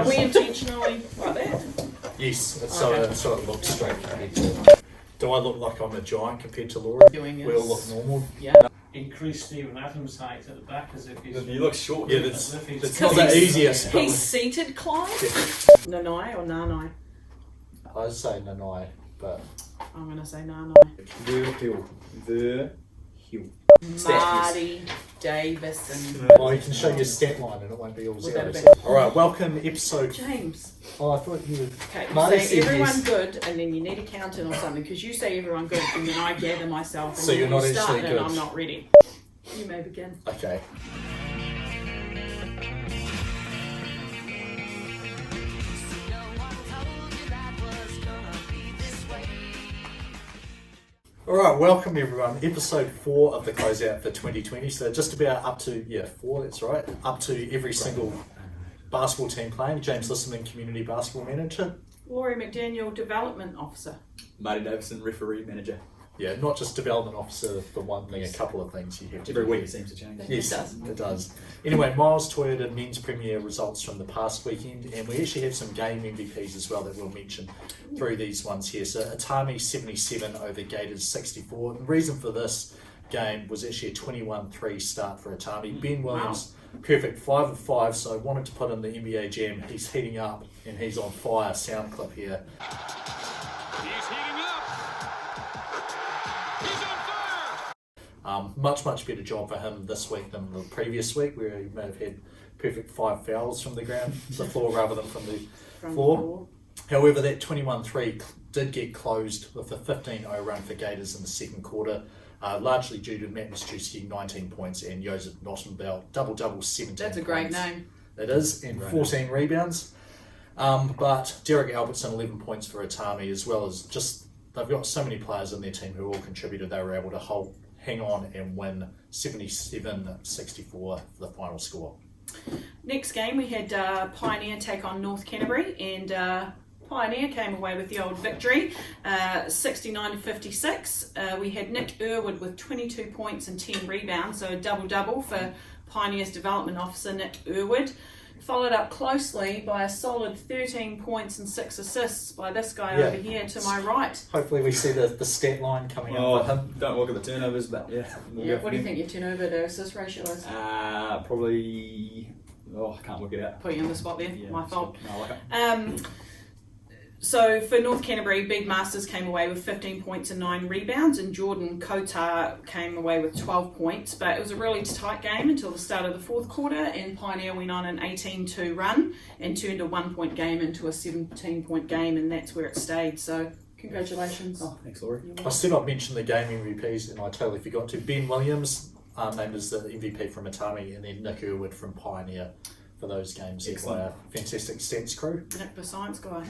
Are we intentionally like that? Yes, it's Okay. so it looks straight ahead. Do I look like I'm a giant compared to Laura? Doing We all is- look normal. Yeah. Increase Stephen Adams' height at the back as if he's. You look short. Yeah, as if he's- it's not the easiest. But He's seated, Clyde? Nanai or Nanai? I say Nanai, but I'm going to say Nanai. The hill. Marty Davison. well, you can show your stat line and it won't be all Would that zeros. have All right, welcome episode. James. Oh, I thought you were. Okay, you Marty say said everyone yes. good and then you need a counting or something because you say everyone good and then I gather myself and So you're then not you start actually and good. I'm not ready. You may begin. Okay. All right, welcome everyone. Episode 4 of the closeout for 2020. So just about up to 4. That's right. Up to every single basketball team playing. James Lissaman, community basketball manager. Laurie McDaniel, Development Officer. Marty Davison, referee manager. Yeah, not just development officer for one thing. A couple of things you have to Every do. week it seems to change. Yes, It does. it does. Anyway, Miles Toyota men's premier results from the past weekend, and we actually have some game MVPs as well that we'll mention through these ones here. So Atami 77 over Gators 64. The reason for this game was actually a 21-3 start for Atami. Ben Williams, perfect 5 of 5, so I wanted to put in the NBA Jam. He's heating up and he's on fire. Sound clip here. He's heating up. He's on fire. Much better job for him this week than the previous week, where he may have had perfect 5 fouls from the ground, the floor, rather than from the From floor. However, that 21-3 did get closed with a 15-0 run for Gators in the second quarter, largely due to Matt Mistrewski 19 points and Joseph Nottenbell double 17 That's a great points. name. It is, and 14 rebounds. But Derek Albertson 11 points for Atami, as well as just they've got so many players in their team who all contributed. They were able to hang on and win 77-64 for the final score. Next game we had Pioneer take on North Canterbury and Pioneer came away with the old victory, 69-56. We had Nick Irwood with 22 points and 10 rebounds, so a double-double for Pioneer's development officer Nick Irwood. Followed up closely by a solid 13 points and 6 assists by this guy over here to my right. Hopefully we see the stat line coming up for him. Don't look at the turnovers, but yeah. We'll go for What do you him. think your turnover to assist ratio is? Probably. Oh, I can't work it out. Put you on the spot there, Yeah, my fault. No, I like it. So for North Canterbury, Big Masters came away with 15 points and 9 rebounds, and Jordan Kotar came away with 12 points. But it was a really tight game until the start of the fourth quarter, and Pioneer went on an 18-2 run and turned a 1-point game into a 17-point game, and that's where it stayed. So congratulations. Oh, thanks, Laurie. I said I'd mention the game MVPs, and I totally forgot to. Ben Williams, named as the MVP from Atami, and then Nick Irwood from Pioneer for those games. Excellent. Fantastic stats crew. Nick, the science guy.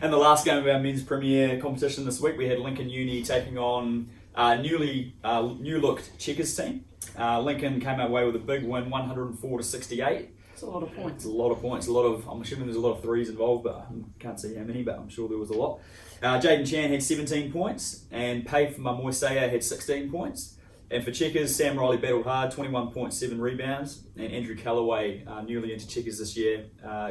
And the last game of our men's premier competition this week, we had Lincoln Uni taking on new-looked Checkers team. Lincoln came away with a big win, 104-68. That's a lot of points. It's a lot of points. I'm assuming there's a lot of threes involved, but I can't see how many, but I'm sure there was a lot. Jaden Chan had 17 points, and Pay for Mamoisea had 16 points. And for Checkers, Sam Riley battled hard, 21.7 rebounds, and Andrew Callaway, newly into Checkers this year,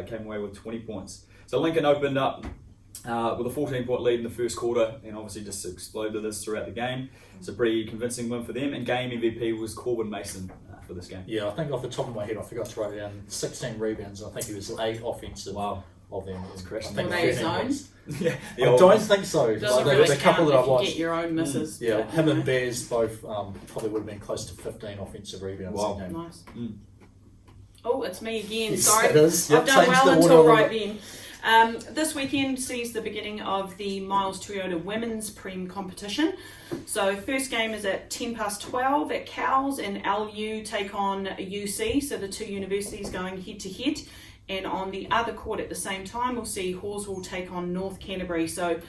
came away with 20 points. So Lincoln opened up with a 14-point lead in the first quarter, and obviously just exploded this throughout the game. It's a pretty convincing win for them, and game MVP was Corbin Mason for this game. Yeah, I think off the top of my head, I forgot to write down 16 rebounds. I think he was 8 offensive of them. That's correct. I think Were they his 13 own? points. Yeah, I don't think so. Doesn't Like, really the couple count that I if you watched. get your own misses. Yeah, him and Bears both probably would have been close to 15 offensive rebounds Wow. in the game. Nice. Oh, it's me again. Yes, Sorry. it is. Yep, I've done changed well the until order. right then. This weekend sees the beginning of the Miles Toyota Women's Prem competition. So first game is at 12 at Cowes, and LU take on UC, so the two universities going head to head. And on the other court at the same time, we'll see Horswell take on North Canterbury. So if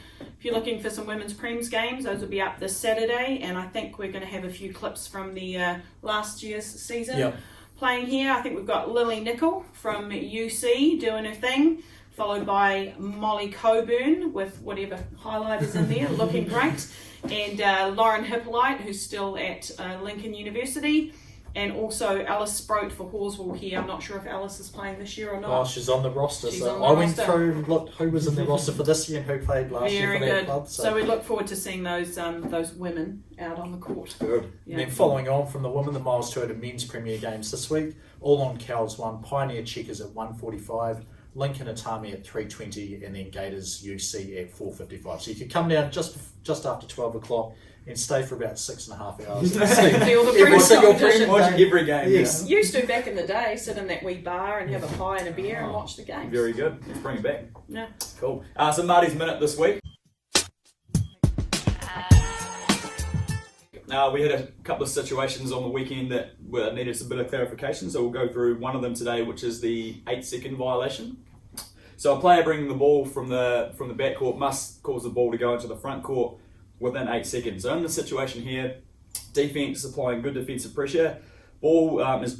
you're looking for some women's Prems games, those will be up this Saturday. And I think we're going to have a few clips from the last year's season. Yep. Playing here, I think we've got Lily Nicol from UC doing her thing, followed by Molly Coburn with whatever highlighters in there, looking great. And Lauren Hippolyte, who's still at Lincoln University. And also Alice Sproat for Horswell here. I'm not sure if Alice is playing this year or not. Well, she's on the roster. She's So on the I went roster. through and looked who was in the roster for this year and who played last year Very for that good. club. So we look forward to seeing those women out on the court. Good. Yeah. And then following on from the women, the Miles Toyota men's premier games this week, all on Cows 1, Pioneer Checkers at 1:45, Lincoln Atami at 3:20, and then Gators UC at 4:55. So you could come down just after 12 o'clock and stay for about 6.5 hours. And See all the every prem single competition. prem Watching game. every game. Yes. Used to back in the day, sit in that wee bar and have a pie and a beer and watch the games. Very good. Let's bring it back. Yeah. Cool. So Marty's Minute this week. We had a couple of situations on the weekend that needed some bit of clarification, so we'll go through one of them today, which is the 8-second violation. So a player bringing the ball from the backcourt must cause the ball to go into the front court within 8 seconds. So in this situation here, defense applying good defensive pressure. Ball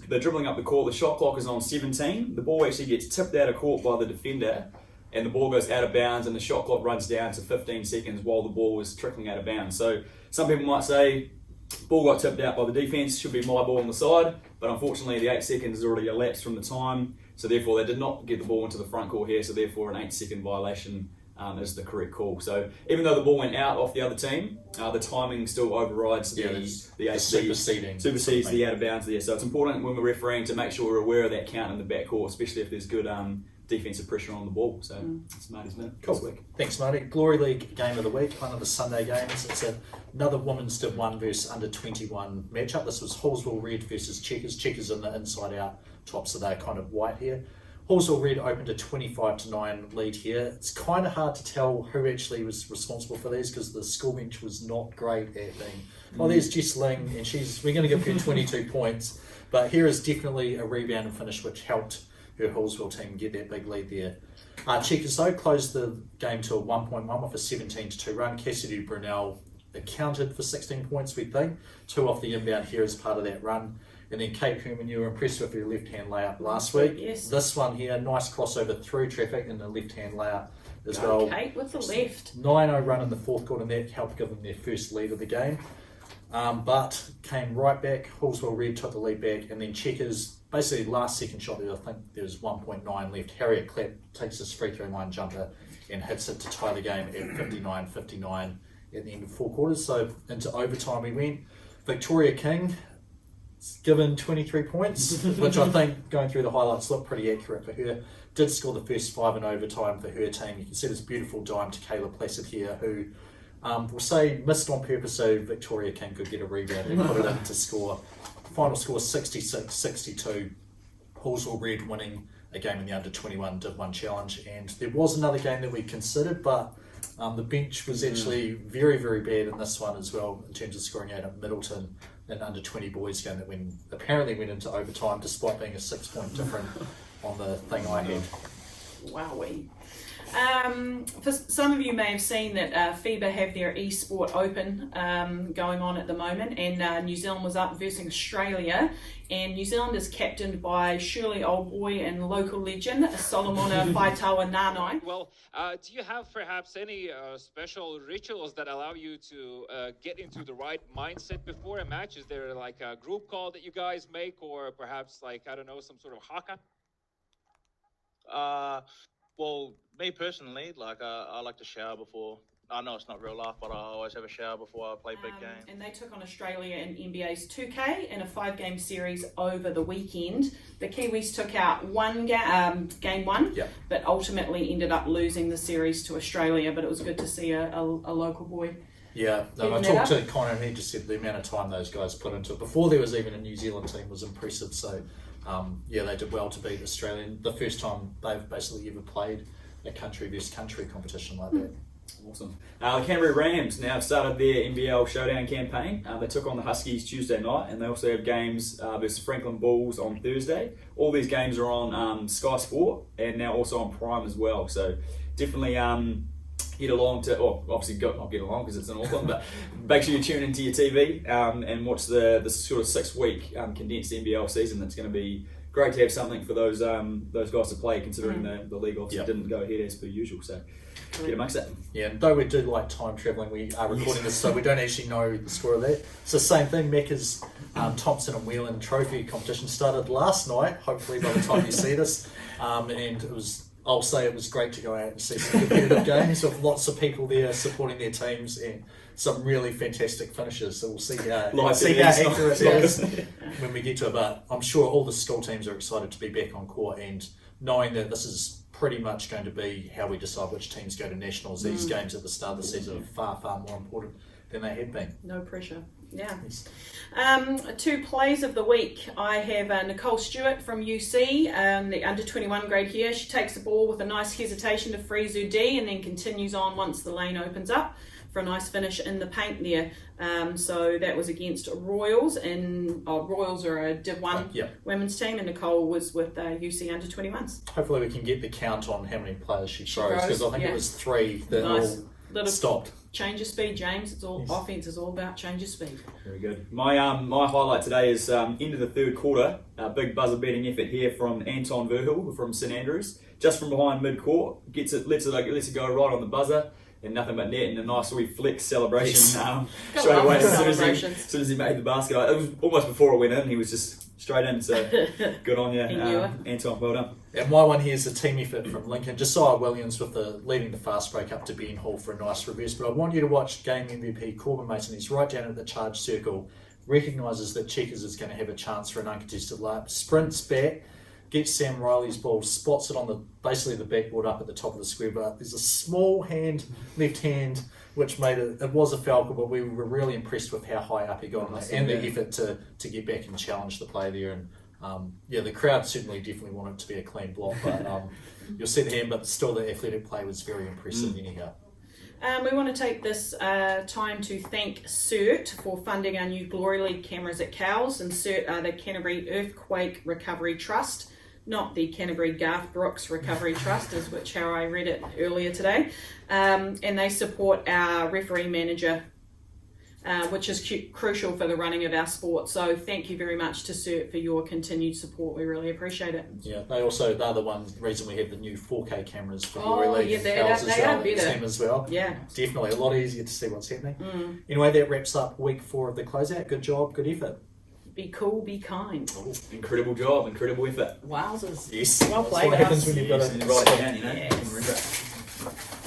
they're dribbling up the court. The shot clock is on 17. The ball actually gets tipped out of court by the defender, and the ball goes out of bounds, and the shot clock runs down to 15 seconds while the ball is trickling out of bounds. So some people might say, ball got tipped out by the defense, should be my ball on the side, but unfortunately the 8 seconds has already elapsed from the time, so therefore they did not get the ball into the front court here, so therefore an 8-second violation is the correct call. So even though the ball went out off the other team, the timing still overrides the supersedes the out of bounds there. So it's important when we're refereeing to make sure we're aware of that count in the backcourt, especially if there's good defensive pressure on the ball. So it's Marty's Minute this week. Thanks, Marty. Glory League game of the week, one of the Sunday games. It's another women's Div 1 versus under 21 matchup. This was Hallsville Red versus Checkers. Checkers in the inside out top, so they're kind of white here. Hallsville Red opened a 25-9 lead here. It's kind of hard to tell who actually was responsible for these because the school bench was not great at being. Well, there's Jess Ling, and we're going to give her 22 points, but here is definitely a rebound and finish which helped her Hallsville team get that big lead there. Checkers though closed the game to a 1.1 with a 17-2 run. Cassidy Brunel accounted for 16 points, we think. 2 off the inbound here as part of that run. And then Kate Herman, you were impressed with her left-hand layup last week. Yes. This one here, nice crossover through traffic and the left-hand layup as well. Kate with the left. 9-0 run in the fourth quarter, and that helped give them their first lead of the game. But came right back. Hallsville Red took the lead back, and then Checkers, basically last second shot there, I think there was 1.9 left. Harriet Clapp takes this free throw line jumper and hits it to tie the game at 59-59 at the end of 4 quarters. So into overtime we went. Victoria King given 23 points, which I think going through the highlights looked pretty accurate for her. Did score the first 5 in overtime for her team. You can see this beautiful dime to Kayla Placid here, who we'll say missed on purpose so Victoria King could get a rebound and put it in to score. Final score 66-62. Hallsville Red winning a game in the under 21 Div 1 challenge. And there was another game that we considered, but the bench was actually very, very bad in this one as well in terms of scoring out at Middleton, an under 20 boys game that apparently went into overtime despite being a 6-point difference on the thing I had. Wowee. For some of you may have seen that FIBA have their eSport Open going on at the moment, and New Zealand was up versus Australia, and New Zealand is captained by Shirley Oldboy and local legend Solomona Faitawa Nanai. Well, do you have perhaps any special rituals that allow you to get into the right mindset before a match? Is there like a group call that you guys make, or perhaps like, I don't know, some sort of haka? Well, me personally, I like to shower before. I know it's not real life, but I always have a shower before I play big games. And they took on Australia in NBA's 2K in a 5-game series over the weekend. The Kiwis took out game one, but ultimately ended up losing the series to Australia. But it was good to see a local boy. Yeah, I talked to Connor and he just said the amount of time those guys put into it before there was even a New Zealand team was impressive. So, they did well to beat Australia. The first time they've basically ever played a country versus country competition like that. Awesome. The Canterbury Rams now have started their NBL Showdown campaign. They took on the Huskies Tuesday night, and they also have games versus Franklin Bulls on Thursday. All these games are on Sky Sport and now also on Prime as well. So definitely get along to, or obviously not get along because it's in Auckland, but make sure you tune into your TV and watch the sort of 6-week condensed NBL season that's going to be great to have something for those guys to play, considering the league obviously Yep. didn't go ahead as per usual. So get amongst it. Yeah, and though we do like time travelling, we are recording this, so we don't actually know the score of that. It's the same thing. Macca's Thompson and Whelan Trophy competition started last night. Hopefully, by the time you see this, and it was. I'll say it was great to go out and see some competitive games with lots of people there supporting their teams and some really fantastic finishes. So we'll see how accurate it is when we get to it. But I'm sure all the school teams are excited to be back on court, and knowing that this is pretty much going to be how we decide which teams go to nationals. These games at the start of the season are far, far more important than they have been. No pressure. Yeah. Yes. 2 plays of the week. I have Nicole Stewart from UC, the under 21 grade here. She takes the ball with a nice hesitation to free Zudi and then continues on once the lane opens up for a nice finish in the paint there. So that was against Royals, and Royals are a Div 1 women's team, and Nicole was with UC under 21s. Hopefully we can get the count on how many players she throws, because I think it was 3 that Nice. all Little stopped. change of speed, James. It's all offense is all about change of speed. Very good. My highlight today is end of the third quarter. A big buzzer beating effort here from Anton Verhul from St Andrews, just from behind mid court. Lets it go right on the buzzer. And nothing but net, and a nice wee flex celebration straight away as soon as he made the basket. It was almost before it went in. He was just straight in. So good on you, Anton. Well done. And my one here is a team effort from Lincoln. Josiah Williams with leading the fast break up to Ben Hall for a nice reverse. But I want you to watch game MVP Corbin Mason. He's right down at the charge circle, recognises that Checkers is going to have a chance for an uncontested layup, sprints back, gets Sam Riley's ball, spots it on basically the backboard up at the top of the square, but there's a small left hand, which made it was a foul call, but we were really impressed with how high up he got and the effort to get back and challenge the play there. And the crowd definitely wanted it to be a clean block, but you'll see the hand, but still the athletic play was very impressive anyhow. We want to take this time to thank CERT for funding our new Glory League cameras at Cowes, and CERT are the Canterbury Earthquake Recovery Trust, not the Canterbury Garth Brooks Recovery Trust, is how I read it earlier today. And they support our referee manager, which is crucial for the running of our sport. So thank you very much to CERT for your continued support. We really appreciate it. Yeah, they're the reason we have the new 4K cameras for Glory League. Yeah, they are better. Team as well. Yeah. Definitely a lot easier to see what's happening. Anyway, that wraps up week 4 of the closeout. Good job, good effort. Be cool, be kind. Oh, incredible job, incredible effort. Wowzers. Yes. Well played, That's what happens when you've got Write it down, Yes. Remember it.